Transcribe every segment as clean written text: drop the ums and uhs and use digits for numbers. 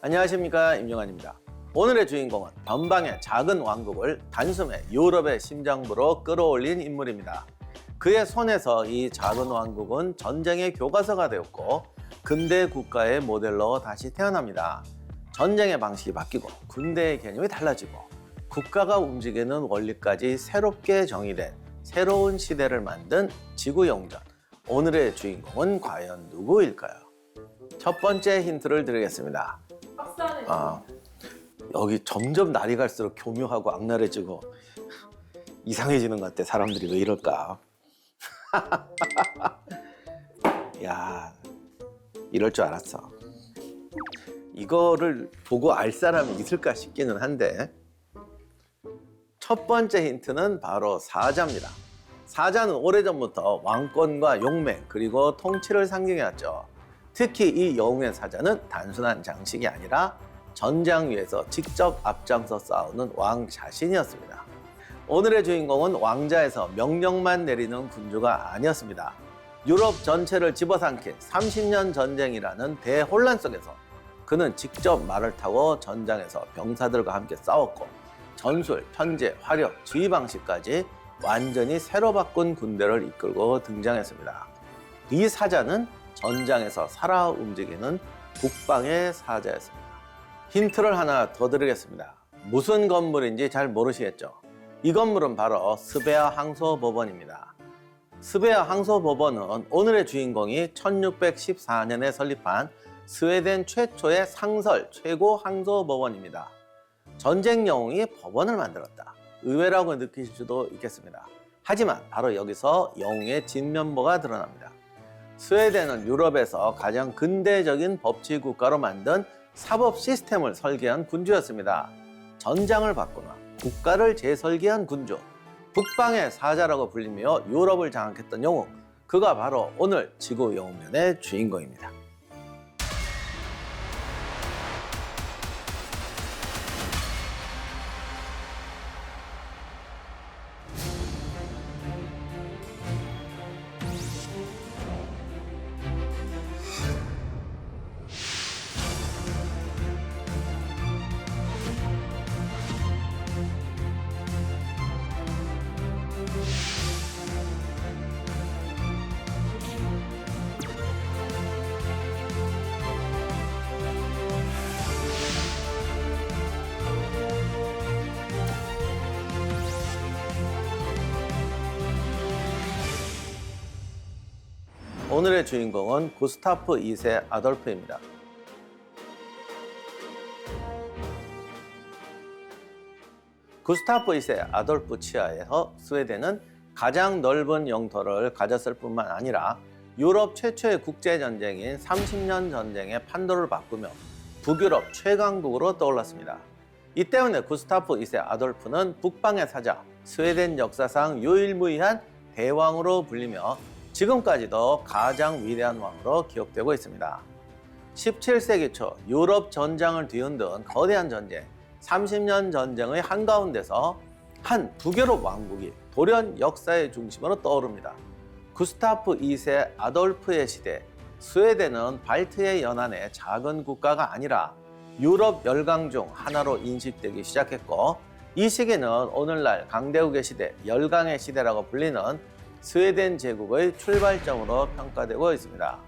안녕하십니까, 임용환입니다. 오늘의 주인공은 변방의 작은 왕국을 단숨에 유럽의 심장부로 끌어올린 인물입니다. 그의 손에서 이 작은 왕국은 전쟁의 교과서가 되었고 근대 국가의 모델로 다시 태어납니다. 전쟁의 방식이 바뀌고 군대의 개념이 달라지고 국가가 움직이는 원리까지 새롭게 정의된 새로운 시대를 만든 지구영전. 오늘의 주인공은 과연 누구일까요? 첫 번째 힌트를 드리겠습니다. 여기 점점 날이 갈수록 교묘하고 악랄해지고 이상해지는 것 같아. 사람들이 왜 이럴까? 야, 이럴 줄 알았어. 이거를 보고 알 사람이 있을까 싶기는 한데, 첫 번째 힌트는 바로 사자입니다. 사자는 오래전부터 왕권과 용맹 그리고 통치를 상징해왔죠. 특히 이 영웅의 사자는 단순한 장식이 아니라 전장 위에서 직접 앞장서 싸우는 왕 자신이었습니다. 오늘의 주인공은 왕자에서 명령만 내리는 군주가 아니었습니다. 유럽 전체를 집어삼킨 30년 전쟁이라는 대혼란 속에서 그는 직접 말을 타고 전장에서 병사들과 함께 싸웠고 전술, 편제, 화력, 지휘 방식까지 완전히 새로 바꾼 군대를 이끌고 등장했습니다. 이 사자는 전장에서 살아 움직이는 국방의 사자였습니다. 힌트를 하나 더 드리겠습니다. 무슨 건물인지 잘 모르시겠죠? 이 건물은 바로 스베아 항소법원입니다. 스베아 항소법원은 오늘의 주인공이 1614년에 설립한 스웨덴 최초의 상설 최고 항소법원입니다. 전쟁 영웅이 법원을 만들었다. 의외라고 느끼실 수도 있겠습니다. 하지만 바로 여기서 영웅의 진면모가 드러납니다. 스웨덴은 유럽에서 가장 근대적인 법치 국가로 만든 사법 시스템을 설계한 군주였습니다. 전장을 바꾸나 국가를 재설계한 군주, 북방의 사자라고 불리며 유럽을 장악했던 영웅, 그가 바로 오늘 지구 영웅전의 주인공입니다. 오늘의 주인공은 구스타프 2세 아돌프입니다. 구스타프 2세 아돌프 치하에서 스웨덴은 가장 넓은 영토를 가졌을 뿐만 아니라 유럽 최초의 국제전쟁인 30년 전쟁의 판도를 바꾸며 북유럽 최강국으로 떠올랐습니다. 이 때문에 구스타프 2세 아돌프는 북방의 사자, 스웨덴 역사상 유일무이한 대왕으로 불리며 지금까지도 가장 위대한 왕으로 기억되고 있습니다. 17세기 초 유럽 전장을 뒤흔든 거대한 전쟁, 30년 전쟁의 한가운데서 한 북유럽 왕국이 돌연 역사의 중심으로 떠오릅니다. 구스타프 2세 아돌프의 시대, 스웨덴은 발트해 연안의 작은 국가가 아니라 유럽 열강 중 하나로 인식되기 시작했고, 이 시기는 오늘날 강대국의 시대, 열강의 시대라고 불리는 스웨덴 제국의 출발점으로 평가되고 있습니다.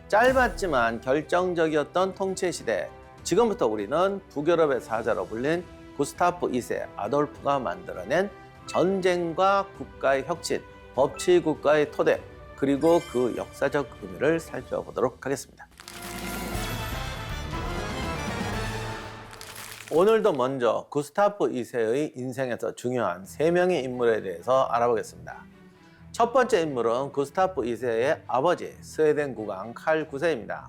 짧았지만 결정적이었던 통치 시대, 지금부터 우리는 북유럽의 사자로 불린 구스타프 2세 아돌프가 만들어낸 전쟁과 국가의 혁신, 법치 국가의 토대, 그리고 그 역사적 의미를 살펴보도록 하겠습니다. 오늘도 먼저 구스타프 2세의 인생에서 중요한 3명의 인물에 대해서 알아보겠습니다. 첫 번째 인물은 구스타프 2세의 아버지 스웨덴 국왕 칼 9세입니다.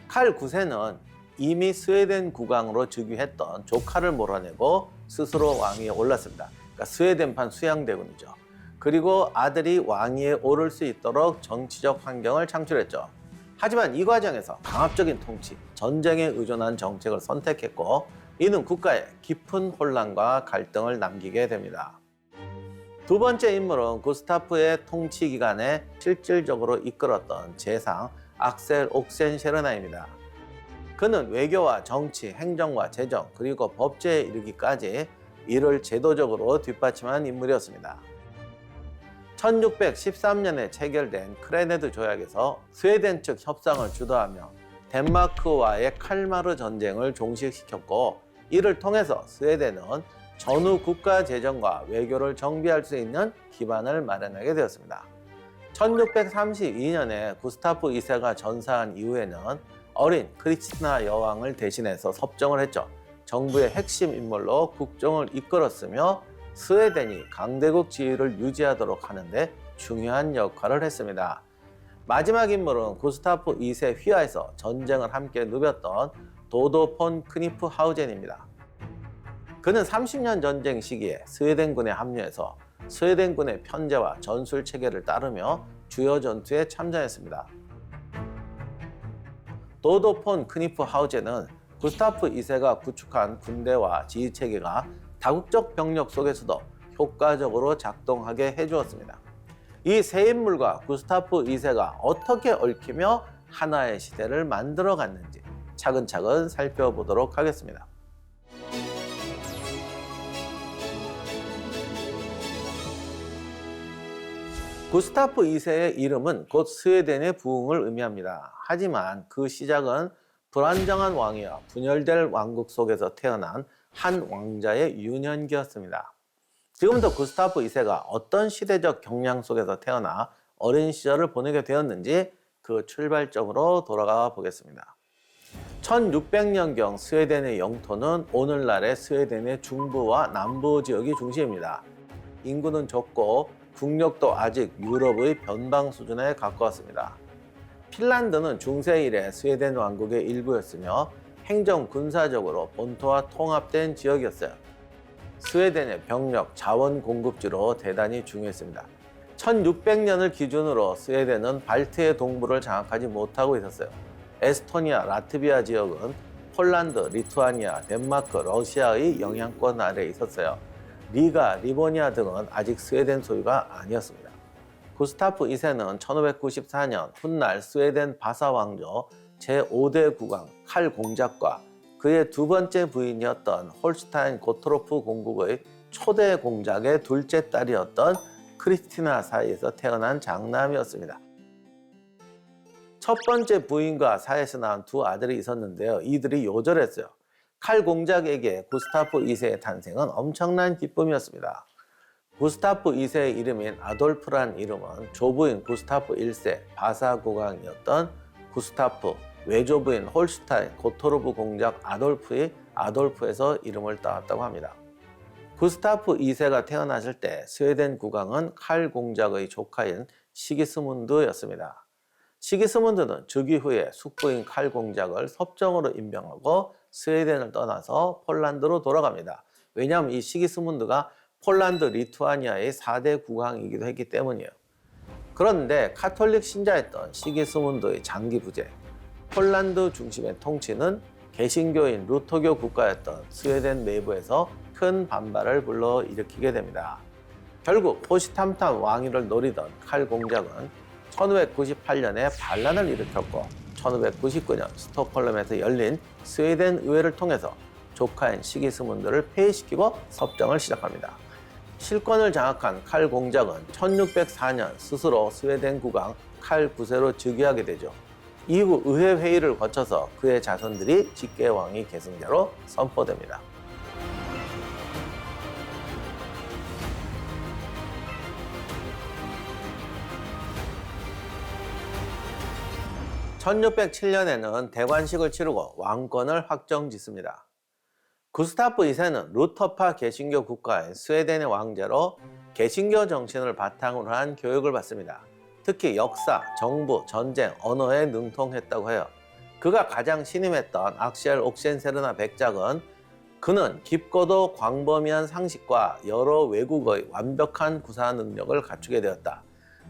칼 9세는 이미 스웨덴 국왕으로 즉위했던 조카를 몰아내고 스스로 왕위에 올랐습니다. 그러니까 스웨덴판 수양대군이죠. 그리고 아들이 왕위에 오를 수 있도록 정치적 환경을 창출했죠. 하지만 이 과정에서 강압적인 통치, 전쟁에 의존한 정책을 선택했고, 이는 국가에 깊은 혼란과 갈등을 남기게 됩니다. 두 번째 인물은 구스타프의 통치 기간에 실질적으로 이끌었던 재상 악셀 옥센셰르나입니다. 그는 외교와 정치, 행정과 재정, 그리고 법제에 이르기까지 이를 제도적으로 뒷받침한 인물이었습니다. 1613년에 체결된 크레네드 조약에서 스웨덴 측 협상을 주도하며 덴마크와의 칼마르 전쟁을 종식시켰고, 이를 통해서 스웨덴은 전후 국가 재정과 외교를 정비할 수 있는 기반을 마련하게 되었습니다. 1632년에 구스타프 2세가 전사한 이후에는 어린 크리스티나 여왕을 대신해서 섭정을 했죠. 정부의 핵심 인물로 국정을 이끌었으며 스웨덴이 강대국 지위를 유지하도록 하는데 중요한 역할을 했습니다. 마지막 인물은 구스타프 2세 휘하에서 전쟁을 함께 누볐던 도도 폰 크니프 하우젠입니다. 그는 30년 전쟁 시기에 스웨덴군에 합류해서 스웨덴군의 편제와 전술 체계를 따르며 주요 전투에 참전했습니다. 도도 폰 크니프 하우젠은 구스타프 2세가 구축한 군대와 지휘 체계가 다국적 병력 속에서도 효과적으로 작동하게 해주었습니다. 이 세 인물과 구스타프 2세가 어떻게 얽히며 하나의 시대를 만들어갔는지 차근차근 살펴보도록 하겠습니다. 구스타프 2세의 이름은 곧 스웨덴의 부흥을 의미합니다. 하지만 그 시작은 불안정한 왕이여 분열될 왕국 속에서 태어난 한 왕자의 유년기였습니다. 지금부터 구스타프 2세가 어떤 시대적 경향 속에서 태어나 어린 시절을 보내게 되었는지 그 출발점으로 돌아가 보겠습니다. 1600년경 스웨덴의 영토는 오늘날의 스웨덴의 중부와 남부 지역이 중심입니다. 인구는 적고 국력도 아직 유럽의 변방 수준에 가까웠습니다. 핀란드는 중세 이래 스웨덴 왕국의 일부였으며 행정 군사적으로 본토와 통합된 지역이었어요. 스웨덴의 병력, 자원 공급지로 대단히 중요했습니다. 1600년을 기준으로 스웨덴은 발트해 동부를 장악하지 못하고 있었어요. 에스토니아, 라트비아 지역은 폴란드, 리투아니아, 덴마크, 러시아의 영향권 아래에 있었어요. 리가, 리보니아 등은 아직 스웨덴 소유가 아니었습니다. 구스타프 2세는 1594년 훗날 스웨덴 바사 왕조 제5대 국왕 칼 공작과 그의 두 번째 부인이었던 홀슈타인 고토로프 공국의 초대 공작의 둘째 딸이었던 크리스티나 사이에서 태어난 장남이었습니다. 첫 번째 부인과 사이에서 낳은 두 아들이 있었는데요. 이들이 요절했어요. 칼 공작에게 구스타프 2세의 탄생은 엄청난 기쁨이었습니다. 구스타프 2세의 이름인 아돌프란 이름은 조부인 구스타프 1세 바사 국왕이었던 구스타프, 외조부인 홀슈타인 고토르브 공작 아돌프의 아돌프에서 이름을 따왔다고 합니다. 구스타프 2세가 태어났을 때 스웨덴 국왕은 칼 공작의 조카인 시기스문드였습니다. 시기스문드는 즉위 후에 숙부인 칼 공작을 섭정으로 임명하고 스웨덴을 떠나서 폴란드로 돌아갑니다. 왜냐하면 이 시기스문드가 폴란드, 리투아니아의 4대 국왕이기도 했기 때문이에요. 그런데 카톨릭 신자였던 시기스문드의 장기 부재, 폴란드 중심의 통치는 개신교인 루터교 국가였던 스웨덴 내부에서 큰 반발을 불러일으키게 됩니다. 결국 호시탐탐 왕위를 노리던 칼 공작은 1598년에 반란을 일으켰고 1599년 스톡홀름에서 열린 스웨덴 의회를 통해서 조카인 시기스문드를 폐위시키고 섭정을 시작합니다. 실권을 장악한 칼 공작은 1604년 스스로 스웨덴 국왕 칼 9세로 즉위하게 되죠. 이후 의회 회의를 거쳐서 그의 자손들이 직계왕위 계승자로 선포됩니다. (1607년에는) 대관식을 치르고 왕권을 확정짓습니다. 구스타프 2세는 루터파 개신교 국가인 스웨덴의 왕제로 개신교 정신을 바탕으로 한 교육을 받습니다. 특히 역사, 정부, 전쟁, 언어에 능통했다고 해요. 그가 가장 신임했던 악셀 옥센세르나 백작은 그는 깊고도 광범위한 상식과 여러 외국어의 완벽한 구사 능력을 갖추게 되었다.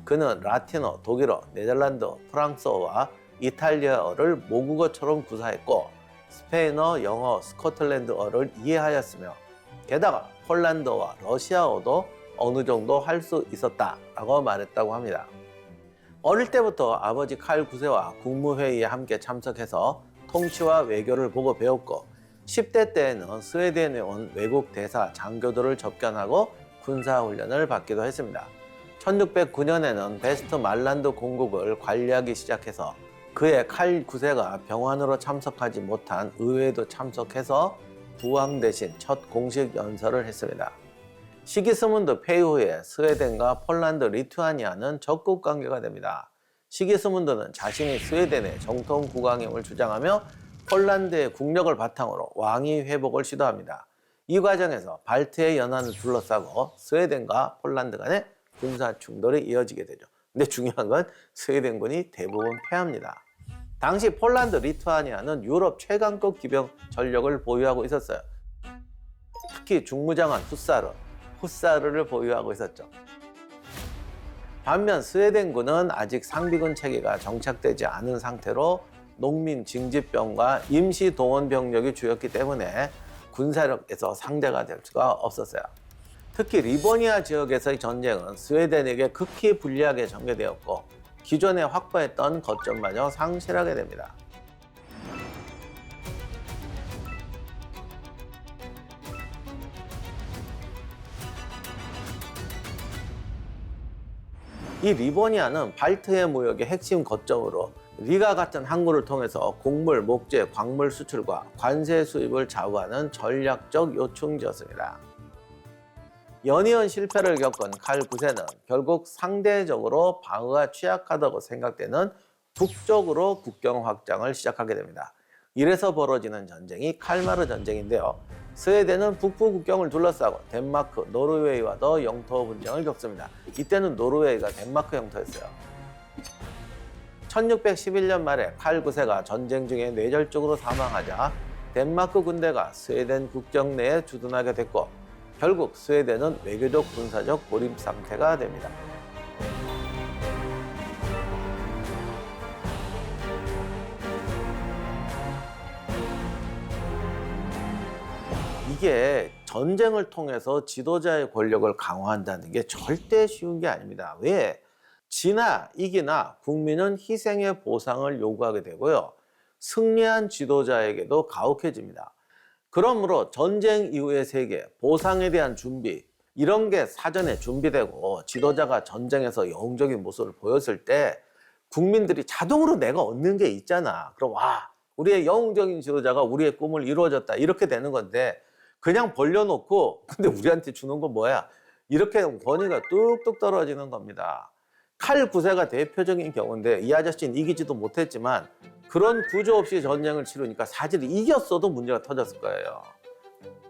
그는 라틴어, 독일어, 네덜란드어, 프랑스어와 이탈리아어를 모국어처럼 구사했고 스페인어, 영어, 스코틀랜드어를 이해하였으며 게다가 폴란드어와 러시아어도 어느 정도 할 수 있었다라고 말했다고 합니다. 어릴 때부터 아버지 칼 9세와 국무회의에 함께 참석해서 통치와 외교를 보고 배웠고 10대 때에는 스웨덴에 온 외국 대사, 장교들을 접견하고 군사훈련을 받기도 했습니다. 1609년에는 베스트 말란드 공국을 관리하기 시작해서 그의 칼 9세가 병환으로 참석하지 못한 의회에도 참석해서 부왕 대신 첫 공식 연설을 했습니다. 시기스문드 폐위 후에 스웨덴과 폴란드, 리투아니아는 적국 관계가 됩니다. 시기스문드는 자신이 스웨덴의 정통 국왕임을 주장하며 폴란드의 국력을 바탕으로 왕위 회복을 시도합니다. 이 과정에서 발트해 연안을 둘러싸고 스웨덴과 폴란드 간의 군사 충돌이 이어지게 되죠. 근데 중요한 건 스웨덴군이 대부분 패합니다. 당시 폴란드, 리투아니아는 유럽 최강급 기병 전력을 보유하고 있었어요. 특히 중무장한 후사르를 보유하고 있었죠. 반면 스웨덴군은 아직 상비군 체계가 정착되지 않은 상태로 농민 징집병과 임시 동원 병력이 주였기 때문에 군사력에서 상대가 될 수가 없었어요. 특히 리보니아 지역에서의 전쟁은 스웨덴에게 극히 불리하게 전개되었고 기존에 확보했던 거점마저 상실하게 됩니다. 이 리보니아는 발트해 무역의 핵심 거점으로 리가 같은 항구를 통해서 곡물, 목재, 광물 수출과 관세 수입을 좌우하는 전략적 요충지였습니다. 연이은 실패를 겪은 칼 9세는 결국 상대적으로 방어가 취약하다고 생각되는 북쪽으로 국경 확장을 시작하게 됩니다. 이래서 벌어지는 전쟁이 칼마르 전쟁인데요. 스웨덴은 북부 국경을 둘러싸고 덴마크, 노르웨이와도 영토 분쟁을 겪습니다. 이때는 노르웨이가 덴마크 영토였어요. 1611년 말에 칼 9세가 전쟁 중에 뇌절적으로 사망하자 덴마크 군대가 스웨덴 국경 내에 주둔하게 됐고 결국 스웨덴은 외교적 군사적 고립 상태가 됩니다. 이게 전쟁을 통해서 지도자의 권력을 강화한다는 게 절대 쉬운 게 아닙니다. 왜? 지나 이기나 국민은 희생의 보상을 요구하게 되고요. 승리한 지도자에게도 가혹해집니다. 그러므로 전쟁 이후의 세계, 보상에 대한 준비 이런 게 사전에 준비되고 지도자가 전쟁에서 영웅적인 모습을 보였을 때 국민들이 자동으로 내가 얻는 게 있잖아. 그럼 와, 우리의 영웅적인 지도자가 우리의 꿈을 이루어졌다 이렇게 되는 건데 그냥 벌려놓고 근데 우리한테 주는 건 뭐야? 이렇게 하면 권위가 뚝뚝 떨어지는 겁니다. 칼 9세가 대표적인 경우인데 이 아저씨는 이기지도 못했지만 그런 구조 없이 전쟁을 치르니까 사실 이겼어도 문제가 터졌을 거예요.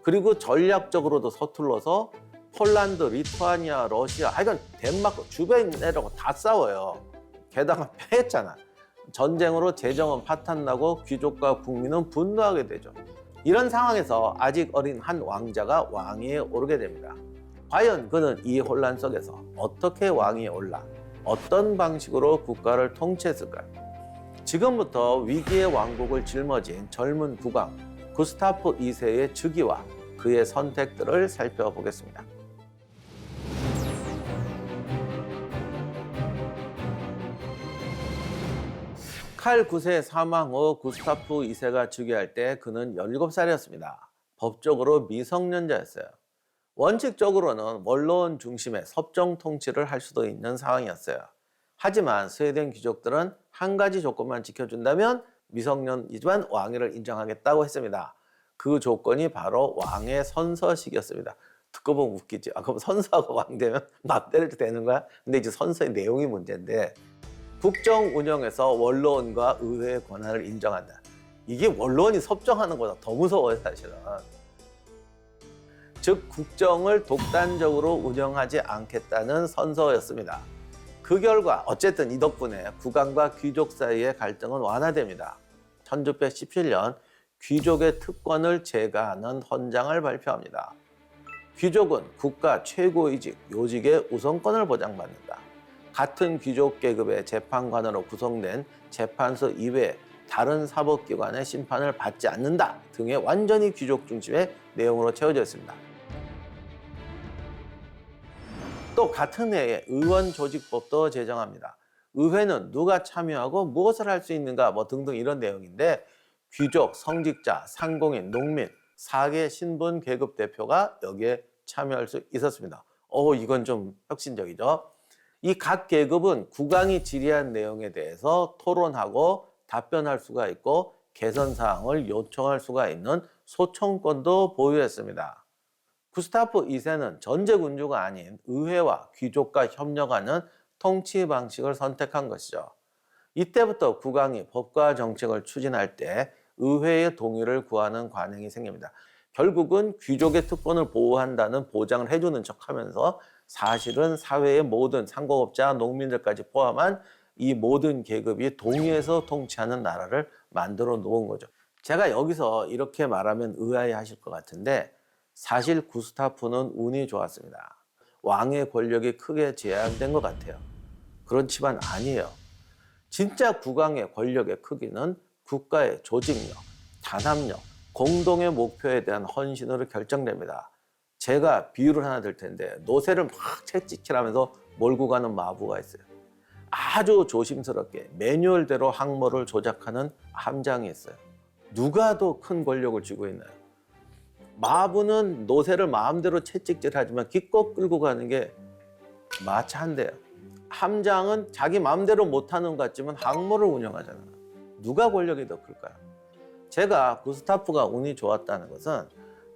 그리고 전략적으로도 서툴러서 폴란드, 리투아니아, 러시아, 하여간 덴마크 주변이라고 다 싸워요. 게다가 패했잖아. 전쟁으로 재정은 파탄나고 귀족과 국민은 분노하게 되죠. 이런 상황에서 아직 어린 한 왕자가 왕위에 오르게 됩니다. 과연 그는 이 혼란 속에서 어떻게 왕위에 올라 어떤 방식으로 국가를 통치했을까요? 지금부터 위기의 왕국을 짊어진 젊은 국왕 구스타프 2세의 즉위와 그의 선택들을 살펴보겠습니다. 칼 9세 사망 후 구스타프 2세가 즉위할 때 그는 17살이었습니다. 법적으로 미성년자였어요. 원칙적으로는 원로원 중심의 섭정 통치를 할 수도 있는 상황이었어요. 하지만 스웨덴 귀족들은 한 가지 조건만 지켜준다면 미성년이지만 왕위를 인정하겠다고 했습니다. 그 조건이 바로 왕의 선서식이었습니다. 듣고 보면 웃기지. 그럼 선서하고 왕 되면 맞대로 되는 거야? 근데 이제 선서의 내용이 문제인데 국정 운영에서 원로원과 의회의 권한을 인정한다. 이게 원로원이 섭정하는 거보다 더 무서워요, 사실은. 즉 국정을 독단적으로 운영하지 않겠다는 선서였습니다. 그 결과 어쨌든 이 덕분에 국왕과 귀족 사이의 갈등은 완화됩니다. 1617년 귀족의 특권을 제거하는 헌장을 발표합니다. 귀족은 국가 최고위직, 요직의 우선권을 보장받는다. 같은 귀족 계급의 재판관으로 구성된 재판소 이외에 다른 사법기관의 심판을 받지 않는다 등의 완전히 귀족 중심의 내용으로 채워져 있습니다. 또 같은 해에 의원조직법도 제정합니다. 의회는 누가 참여하고 무엇을 할 수 있는가 뭐 등등 이런 내용인데 귀족, 성직자, 상공인, 농민 4개 신분 계급 대표가 여기에 참여할 수 있었습니다. 이건 좀 혁신적이죠. 이 각 계급은 국왕이 질의한 내용에 대해서 토론하고 답변할 수가 있고 개선 사항을 요청할 수가 있는 소청권도 보유했습니다. 구스타프 2세는 전제 군주가 아닌 의회와 귀족과 협력하는 통치 방식을 선택한 것이죠. 이때부터 국왕이 법과 정책을 추진할 때 의회의 동의를 구하는 관행이 생깁니다. 결국은 귀족의 특권을 보호한다는 보장을 해주는 척하면서 사실은 사회의 모든 상공업자, 농민들까지 포함한 이 모든 계급이 동의해서 통치하는 나라를 만들어 놓은 거죠. 제가 여기서 이렇게 말하면 의아해하실 것 같은데 사실 구스타프는 운이 좋았습니다. 왕의 권력이 크게 제한된 것 같아요. 그렇지만 아니에요. 진짜 국왕의 권력의 크기는 국가의 조직력, 단합력, 공동의 목표에 대한 헌신으로 결정됩니다. 제가 비유를 하나 들 텐데 노새를 막 채찍질하면서 몰고 가는 마부가 있어요. 아주 조심스럽게 매뉴얼대로 항모를 조작하는 함장이 있어요. 누가 더 큰 권력을 쥐고 있나요? 마부는 노새를 마음대로 채찍질하지만 기껏 끌고 가는 게 마차인데요. 함장은 자기 마음대로 못하는 것 같지만 항모를 운영하잖아요. 누가 권력이 더 클까요? 제가 구스타프가 운이 좋았다는 것은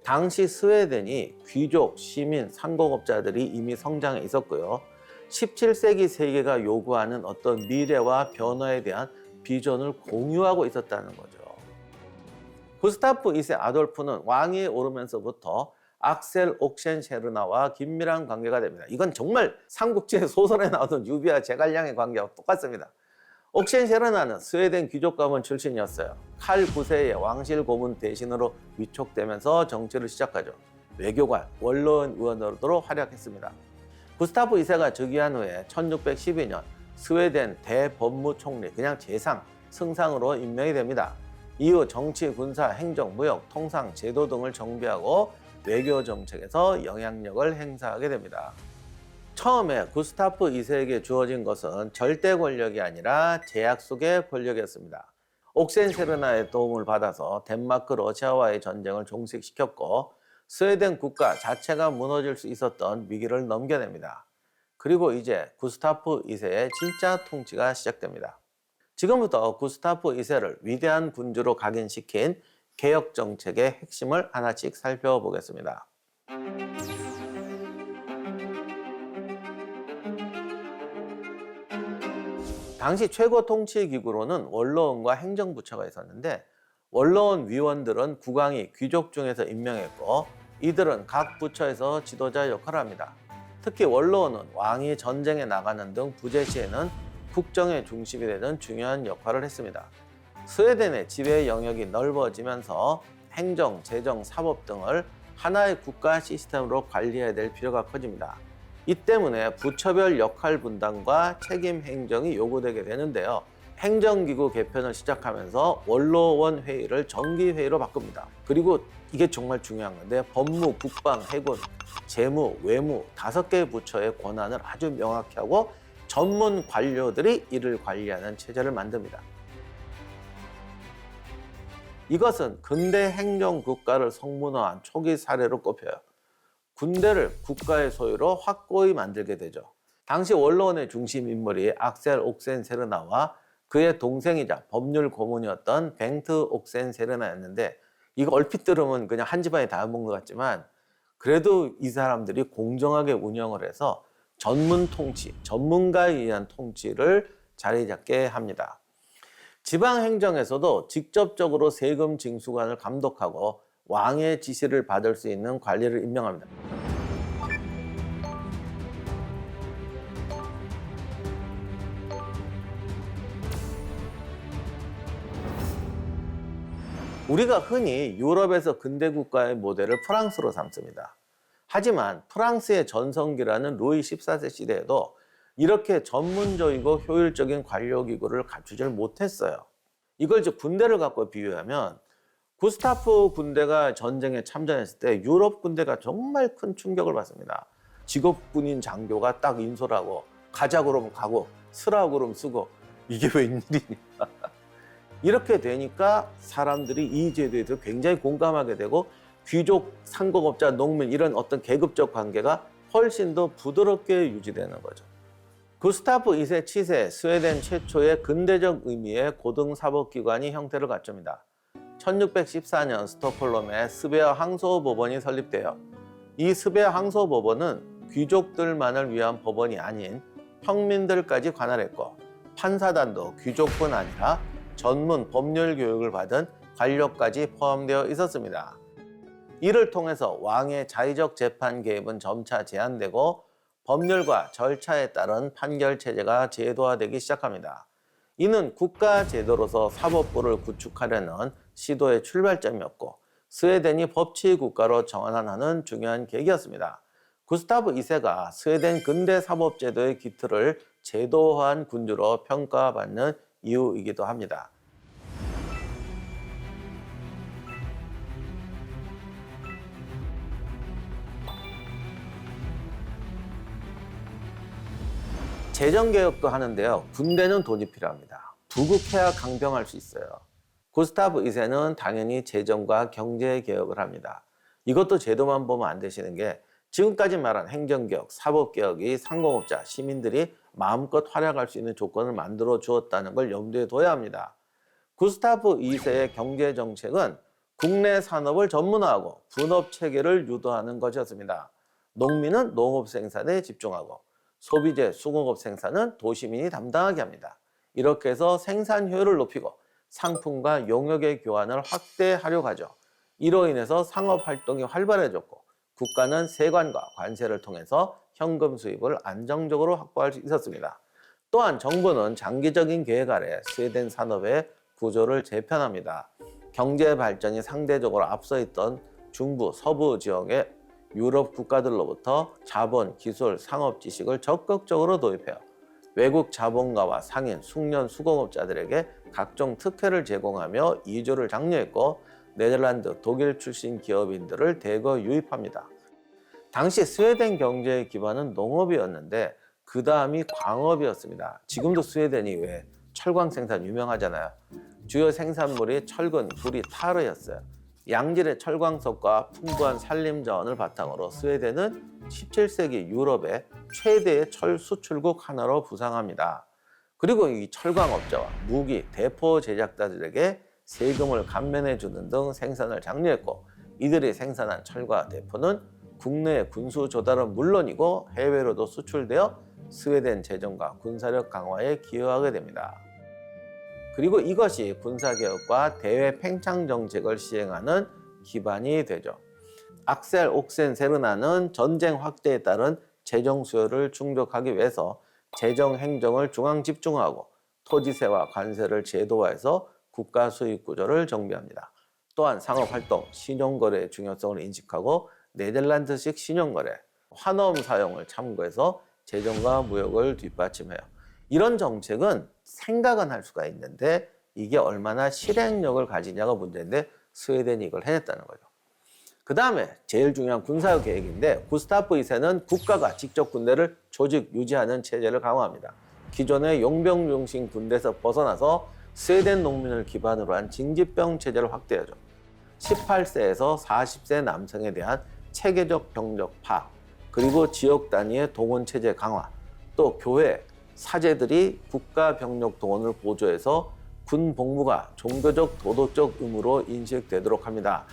당시 스웨덴이 귀족, 시민, 상공업자들이 이미 성장해 있었고요. 17세기 세계가 요구하는 어떤 미래와 변화에 대한 비전을 공유하고 있었다는 거죠. 구스타프 2세 아돌프는 왕위에 오르면서부터 악셀 옥센셰르나와 긴밀한 관계가 됩니다. 이건 정말 삼국지 소설에 나오던 유비와 제갈량의 관계와 똑같습니다. 옥센셰르나는 스웨덴 귀족 가문 출신이었어요. 칼 9세의 왕실 고문 대신으로 위촉되면서 정치를 시작하죠. 외교관, 원로원 의원으로 활약했습니다. 구스타프 2세가 즉위한 후에 1612년 스웨덴 대법무총리, 그냥 재상, 승상으로 임명이 됩니다. 이후 정치, 군사, 행정, 무역, 통상, 제도 등을 정비하고 외교 정책에서 영향력을 행사하게 됩니다. 처음에 구스타프 2세에게 주어진 것은 절대 권력이 아니라 제약 속의 권력이었습니다. 옥센셰르나의 도움을 받아서 덴마크, 러시아와의 전쟁을 종식시켰고 스웨덴 국가 자체가 무너질 수 있었던 위기를 넘겨냅니다. 그리고 이제 구스타프 2세의 진짜 통치가 시작됩니다. 지금부터 구스타프 2세를 위대한 군주로 각인시킨 개혁 정책의 핵심을 하나씩 살펴보겠습니다. 당시 최고 통치 기구로는 원로원과 행정부처가 있었는데 원로원 위원들은 국왕이 귀족 중에서 임명했고 이들은 각 부처에서 지도자 역할을 합니다. 특히 원로원은 왕이 전쟁에 나가는 등 부재 시에는 국정의 중심이 되는 중요한 역할을 했습니다. 스웨덴의 지배 영역이 넓어지면서 행정, 재정, 사법 등을 하나의 국가 시스템으로 관리해야 될 필요가 커집니다. 이 때문에 부처별 역할 분담과 책임 행정이 요구되게 되는데요. 행정기구 개편을 시작하면서 원로원 회의를 정기회의로 바꿉니다. 그리고 이게 정말 중요한 건데 법무, 국방, 해군, 재무, 외무 5개의 부처의 권한을 아주 명확히 하고 전문 관료들이 이를 관리하는 체제를 만듭니다. 이것은 근대 행정국가를 성문화한 초기 사례로 꼽혀요. 군대를 국가의 소유로 확고히 만들게 되죠. 당시 원로원의 중심 인물이 악셀 옥센세르나와 그의 동생이자 법률 고문이었던 뱅트 옥센세르나였는데 이거 얼핏 들으면 그냥 한 집안이 다 먹는 것 같지만 그래도 이 사람들이 공정하게 운영을 해서 전문 통치, 전문가에 의한 통치를 자리 잡게 합니다. 지방행정에서도 직접적으로 세금 징수관을 감독하고 왕의 지시를 받을 수 있는 관리를 임명합니다. 우리가 흔히 유럽에서 근대 국가의 모델을 프랑스로 삼습니다. 하지만 프랑스의 전성기라는 루이 14세 시대에도 이렇게 전문적이고 효율적인 관료기구를 갖추지 못했어요. 이걸 이제 군대를 갖고 비유하면 구스타프 군대가 전쟁에 참전했을 때 유럽 군대가 정말 큰 충격을 받습니다. 직업군인 장교가 딱 인솔하고 가자 그러면 가고 쓰라고 그러면 쓰고 이게 웬일이냐. 이렇게 되니까 사람들이 이 제도에 대해서 굉장히 공감하게 되고 귀족, 상공업자, 농민 이런 어떤 계급적 관계가 훨씬 더 부드럽게 유지되는 거죠. 구스타프 2세 치세, 스웨덴 최초의 근대적 의미의 고등사법기관이 형태를 갖춥니다. 1614년 스톡홀름에 스베어 항소법원이 설립돼요. 이 스베어 항소법원은 귀족들만을 위한 법원이 아닌 평민들까지 관할했고 판사단도 귀족뿐 아니라 전문 법률 교육을 받은 관료까지 포함되어 있었습니다. 이를 통해서 왕의 자의적 재판 개입은 점차 제한되고 법률과 절차에 따른 판결 체제가 제도화되기 시작합니다. 이는 국가 제도로서 사법부를 구축하려는 시도의 출발점이었고 스웨덴이 법치 국가로 전환하는 중요한 계기였습니다. 구스타프 2세가 스웨덴 근대 사법 제도의 기틀을 제도화한 군주로 평가받는 이유이기도 합니다. 재정개혁도 하는데요. 군대는 돈이 필요합니다. 부국해야 강병할 수 있어요. 구스타프 2세는 당연히 재정과 경제개혁을 합니다. 이것도 제도만 보면 안 되시는 게 지금까지 말한 행정개혁, 사법개혁이 상공업자, 시민들이 마음껏 활약할 수 있는 조건을 만들어 주었다는 걸 염두에 둬야 합니다. 구스타프 2세의 경제정책은 국내 산업을 전문화하고 분업체계를 유도하는 것이었습니다. 농민은 농업 생산에 집중하고 소비재, 수공업 생산은 도시민이 담당하게 합니다. 이렇게 해서 생산 효율을 높이고 상품과 용역의 교환을 확대하려고 하죠. 이로 인해서 상업 활동이 활발해졌고 국가는 세관과 관세를 통해서 현금 수입을 안정적으로 확보할 수 있었습니다. 또한 정부는 장기적인 계획 아래 스웨덴 산업의 구조를 재편합니다. 경제 발전이 상대적으로 앞서 있던 중부, 서부 지역의 유럽 국가들로부터 자본, 기술, 상업 지식을 적극적으로 도입해요. 외국 자본가와 상인, 숙련, 수공업자들에게 각종 특혜를 제공하며 이주를 장려했고 네덜란드, 독일 출신 기업인들을 대거 유입합니다. 당시 스웨덴 경제의 기반은 농업이었는데 그 다음이 광업이었습니다. 지금도 스웨덴이 왜 철광 생산 유명하잖아요. 주요 생산물이 철근, 구리, 타르였어요. 양질의 철광석과 풍부한 산림 자원을 바탕으로 스웨덴은 17세기 유럽의 최대의 철 수출국 하나로 부상합니다. 그리고 이 철광업자와 무기, 대포 제작자들에게 세금을 감면해 주는 등 생산을 장려했고 이들이 생산한 철과 대포는 국내의 군수 조달은 물론이고 해외로도 수출되어 스웨덴 재정과 군사력 강화에 기여하게 됩니다. 그리고 이것이 군사개혁과 대외 팽창 정책을 시행하는 기반이 되죠. 악셀 옥센세르나는 전쟁 확대에 따른 재정 수요를 충족하기 위해서 재정 행정을 중앙 집중하고 토지세와 관세를 제도화해서 국가 수익 구조를 정비합니다. 또한 상업활동, 신용거래의 중요성을 인식하고 네덜란드식 신용거래, 환원 사용을 참고해서 재정과 무역을 뒷받침해요. 이런 정책은 생각은 할 수가 있는데 이게 얼마나 실행력을 가지냐가 문제인데 스웨덴이 이걸 해냈다는 거죠. 그 다음에 제일 중요한 군사력 계획인데 구스타프 2세는 국가가 직접 군대를 조직 유지하는 체제를 강화합니다. 기존의 용병 중심 군대에서 벗어나서 스웨덴 농민을 기반으로 한 징집병 체제를 확대하죠. 18세에서 40세 남성에 대한 체계적 병력 파악, 그리고 지역 단위의 동원 체제 강화, 또 교회, 사제들이 국가 병력 동원을 보조해서 군 복무가 종교적 도덕적 의무로 인식되도록 합니다.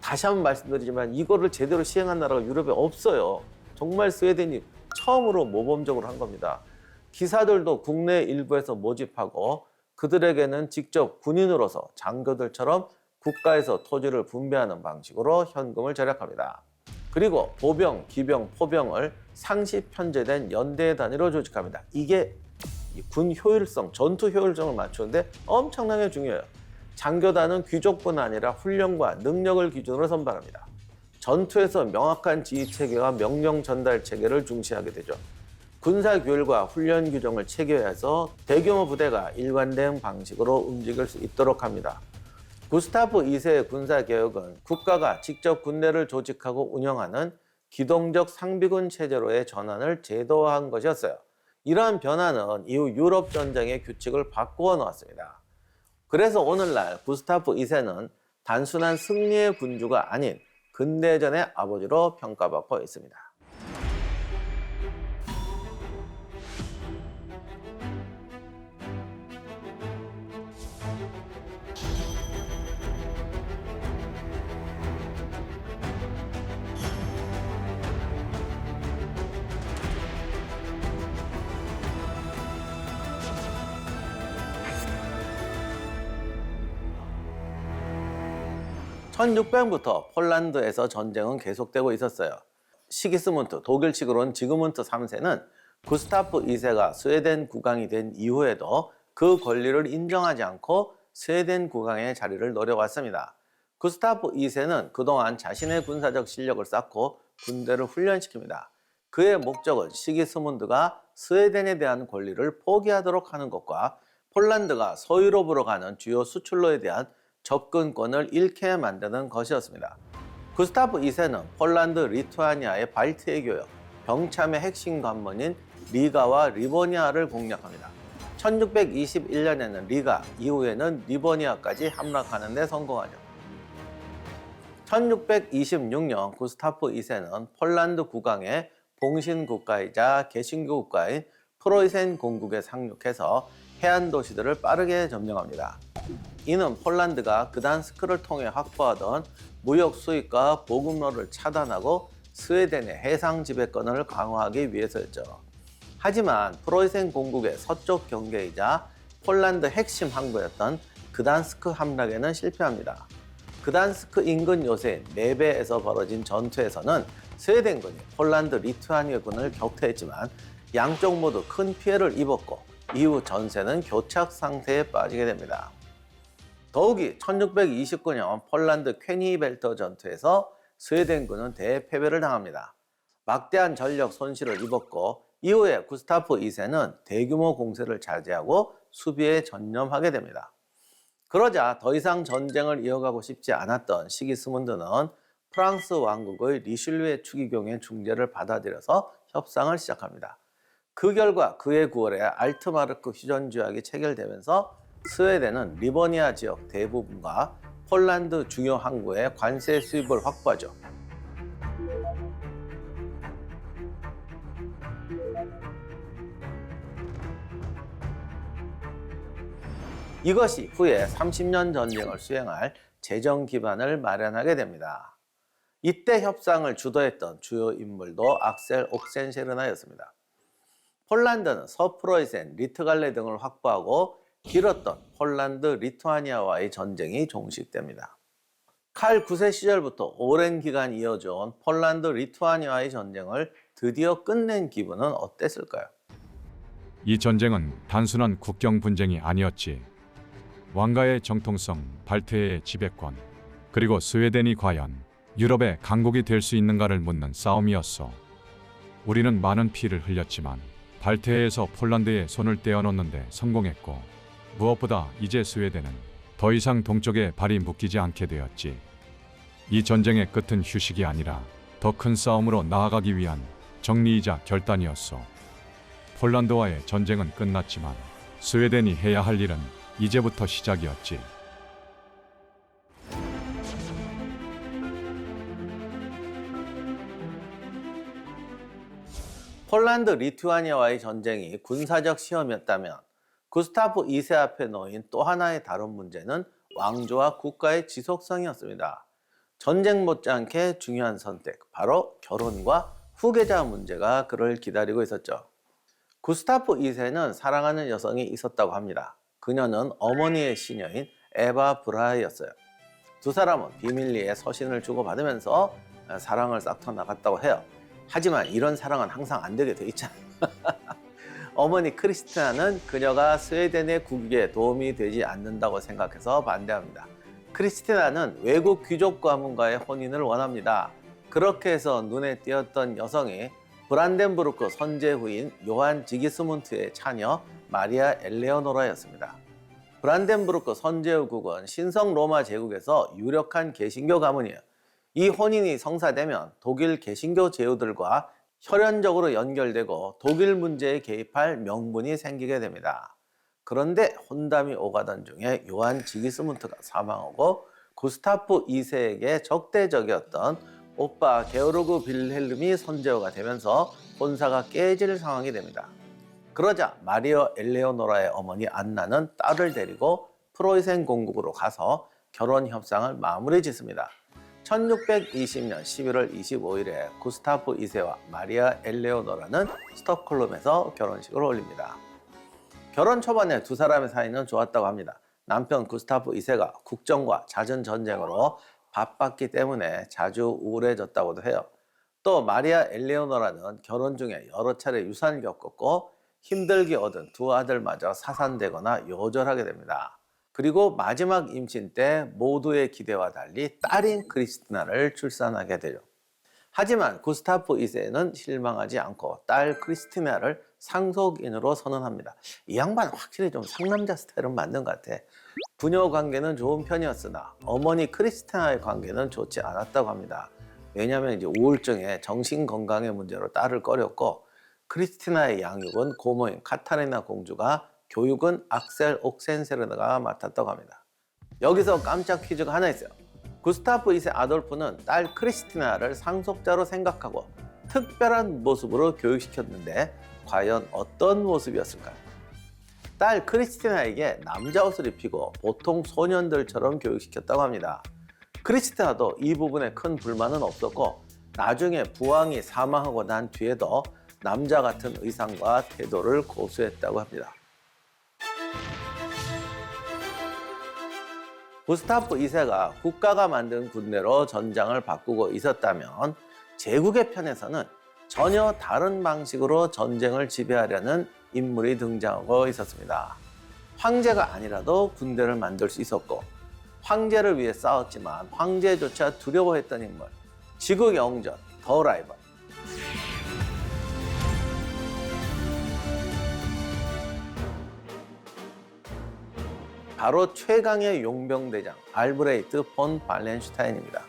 다시 한번 말씀드리지만 이거를 제대로 시행한 나라가 유럽에 없어요. 정말 스웨덴이 처음으로 모범적으로 한 겁니다. 기사들도 국내 일부에서 모집하고 그들에게는 직접 군인으로서 장교들처럼 국가에서 토지를 분배하는 방식으로 현금을 절약합니다. 그리고 보병, 기병, 포병을 상시 편제된 연대 단위로 조직합니다. 이게 군 효율성, 전투 효율성을 맞추는데 엄청나게 중요해요. 장교단은 귀족뿐 아니라 훈련과 능력을 기준으로 선발합니다. 전투에서 명확한 지휘 체계와 명령 전달 체계를 중시하게 되죠. 군사 규율과 훈련 규정을 체계화해서 대규모 부대가 일관된 방식으로 움직일 수 있도록 합니다. 구스타프 2세의 군사개혁은 국가가 직접 군대를 조직하고 운영하는 기동적 상비군 체제로의 전환을 제도화한 것이었어요. 이러한 변화는 이후 유럽 전쟁의 규칙을 바꾸어 놓았습니다. 그래서 오늘날 구스타프 2세는 단순한 승리의 군주가 아닌 근대전의 아버지로 평가받고 있습니다. (1600부터) 폴란드에서 전쟁은 계속되고 있었어요. 시기스문트, 독일식으로는 지그문트 3세는 구스타프 2세가 스웨덴 국왕이 된 이후에도 그 권리를 인정하지 않고 스웨덴 국왕의 자리를 노려왔습니다. 구스타프 2세는 그동안 자신의 군사적 실력을 쌓고 군대를 훈련시킵니다. 그의 목적은 시기스문드가 스웨덴에 대한 권리를 포기하도록 하는 것과 폴란드가 서유럽으로 가는 주요 수출로에 대한 접근권을 잃게 만드는 것이었습니다. 구스타프 2세는 폴란드, 리투아니아의 발트해 교역, 병참의 핵심 관문인 리가와 리보니아를 공략합니다. 1621년에는 리가, 이후에는 리보니아까지 함락하는 데 성공하죠. 1626년 구스타프 2세는 폴란드 국왕의 봉신 국가이자 개신교 국가인 프로이센 공국에 상륙해서 해안 도시들을 빠르게 점령합니다. 이는 폴란드가 그단스크를 통해 확보하던 무역 수입과 보급로를 차단하고 스웨덴의 해상 지배권을 강화하기 위해서였죠. 하지만 프로이센 공국의 서쪽 경계이자 폴란드 핵심 항구였던 그단스크 함락에는 실패합니다. 그단스크 인근 요새인 네베에서 벌어진 전투에서는 스웨덴군이 폴란드 리투아니아군을 격퇴했지만 양쪽 모두 큰 피해를 입었고 이후 전세는 교착 상태에 빠지게 됩니다. 더욱이 1629년 폴란드 퀘니벨터 전투에서 스웨덴군은 대패배를 당합니다. 막대한 전력 손실을 입었고 이후에 구스타프 2세는 대규모 공세를 자제하고 수비에 전념하게 됩니다. 그러자 더 이상 전쟁을 이어가고 싶지 않았던 시기스문드는 프랑스 왕국의 리슐리에 추기경의 중재를 받아들여서 협상을 시작합니다. 그 결과 그해 9월에 알트마르크 휴전 조약이 체결되면서 스웨덴은 리보니아 지역 대부분과 폴란드 중요 항구에 관세 수입을 확보하죠. 이것이 후에 30년 전쟁을 수행할 재정 기반을 마련하게 됩니다. 이때 협상을 주도했던 주요 인물도 악셀 옥센셰르나였습니다. 폴란드는 서프로이센, 리트갈레 등을 확보하고 길었던 폴란드, 리투아니아와의 전쟁이 종식됩니다. 칼 9세 시절부터 오랜 기간 이어져온 폴란드, 리투아니아와의 전쟁을 드디어 끝낸 기분은 어땠을까요? 이 전쟁은 단순한 국경 분쟁이 아니었지. 왕가의 정통성, 발트해의 지배권, 그리고 스웨덴이 과연 유럽의 강국이 될 수 있는가를 묻는 싸움이었어. 우리는 많은 피를 흘렸지만 발트해에서 폴란드의 손을 떼어놓는데 성공했고, 무엇보다 이제 스웨덴은 더 이상 동쪽에 발이 묶이지 않게 되었지. 이 전쟁의 끝은 휴식이 아니라 더 큰 싸움으로 나아가기 위한 정리이자 결단이었어. 폴란드와의 전쟁은 끝났지만 스웨덴이 해야 할 일은 이제부터 시작이었지. 폴란드, 리투아니아와의 전쟁이 군사적 시험이었다면 구스타프 2세 앞에 놓인 또 하나의 다른 문제는 왕조와 국가의 지속성이었습니다. 전쟁 못지않게 중요한 선택, 바로 결혼과 후계자 문제가 그를 기다리고 있었죠. 구스타프 2세는 사랑하는 여성이 있었다고 합니다. 그녀는 어머니의 시녀인 에바 브라헤였어요. 두 사람은 비밀리에 서신을 주고받으면서 사랑을 쌓고 나갔다고 해요. 하지만 이런 사랑은 항상 안 되게 돼 있잖아요. 어머니 크리스티나는 그녀가 스웨덴의 국익에 도움이 되지 않는다고 생각해서 반대합니다. 크리스티나는 외국 귀족 가문과의 혼인을 원합니다. 그렇게 해서 눈에 띄었던 여성이 브란덴부르크 선제 후인 요한 지기스문트의 차녀 마리아 엘레오노라였습니다. 브란덴부르크 선제국은 신성 로마 제국에서 유력한 개신교 가문이에요. 이 혼인이 성사되면 독일 개신교 제후들과 혈연적으로 연결되고 독일 문제에 개입할 명분이 생기게 됩니다. 그런데 혼담이 오가던 중에 요한 지기스문트가 사망하고 구스타프 2세에게 적대적이었던 오빠 게오르그 빌헬름이 선제호가 되면서 혼사가 깨질 상황이 됩니다. 그러자 마리아 엘레오노라의 어머니 안나는 딸을 데리고 프로이센 공국으로 가서 결혼 협상을 마무리 짓습니다. 1620년 11월 25일에 구스타프 2세와 마리아 엘레오노라는 스톡홀름에서 결혼식을 올립니다. 결혼 초반에 두 사람의 사이는 좋았다고 합니다. 남편 구스타프 2세가 국정과 잦은 전쟁으로 바빴기 때문에 자주 우울해졌다고도 해요. 또 마리아 엘레오노라는 결혼 중에 여러 차례 유산을 겪었고 힘들게 얻은 두 아들마저 사산되거나 요절하게 됩니다. 그리고 마지막 임신 때 모두의 기대와 달리 딸인 크리스티나를 출산하게 되죠. 하지만 구스타프 2세는 실망하지 않고 딸 크리스티나를 상속인으로 선언합니다. 이 양반 확실히 좀 상남자 스타일은 맞는 것 같아. 부녀 관계는 좋은 편이었으나 어머니 크리스티나의 관계는 좋지 않았다고 합니다. 왜냐하면 이제 우울증에 정신 건강의 문제로 딸을 꺼렸고 크리스티나의 양육은 고모인 카타리나 공주가 교육은 악셀 옥센세르가 맡았다고 합니다. 여기서 깜짝 퀴즈가 하나 있어요. 구스타프 2세 아돌프는 딸 크리스티나를 상속자로 생각하고 특별한 모습으로 교육시켰는데 과연 어떤 모습이었을까요? 딸 크리스티나에게 남자 옷을 입히고 보통 소년들처럼 교육시켰다고 합니다. 크리스티나도 이 부분에 큰 불만은 없었고 나중에 부왕이 사망하고 난 뒤에도 남자 같은 의상과 태도를 고수했다고 합니다. 구스타프 2세가 국가가 만든 군대로 전장을 바꾸고 있었다면 제국의 편에서는 전혀 다른 방식으로 전쟁을 지배하려는 인물이 등장하고 있었습니다. 황제가 아니라도 군대를 만들 수 있었고 황제를 위해 싸웠지만 황제조차 두려워했던 인물, 지구 영전 더 라이벌. 바로 최강의 용병대장 알브레히트 폰 발렌슈타인입니다.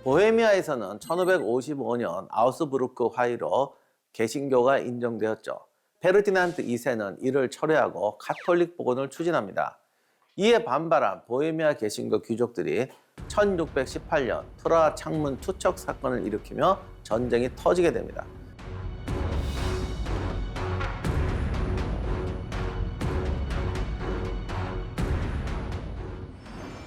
보헤미아에서는 1555년 아우스부르크 화의로 개신교가 인정되었죠. 페르디난트 2세는 이를 철회하고 카톨릭 복원을 추진합니다. 이에 반발한 보헤미아 개신교 귀족들이 1618년 프라하 창문 투척 사건을 일으키며 전쟁이 터지게 됩니다.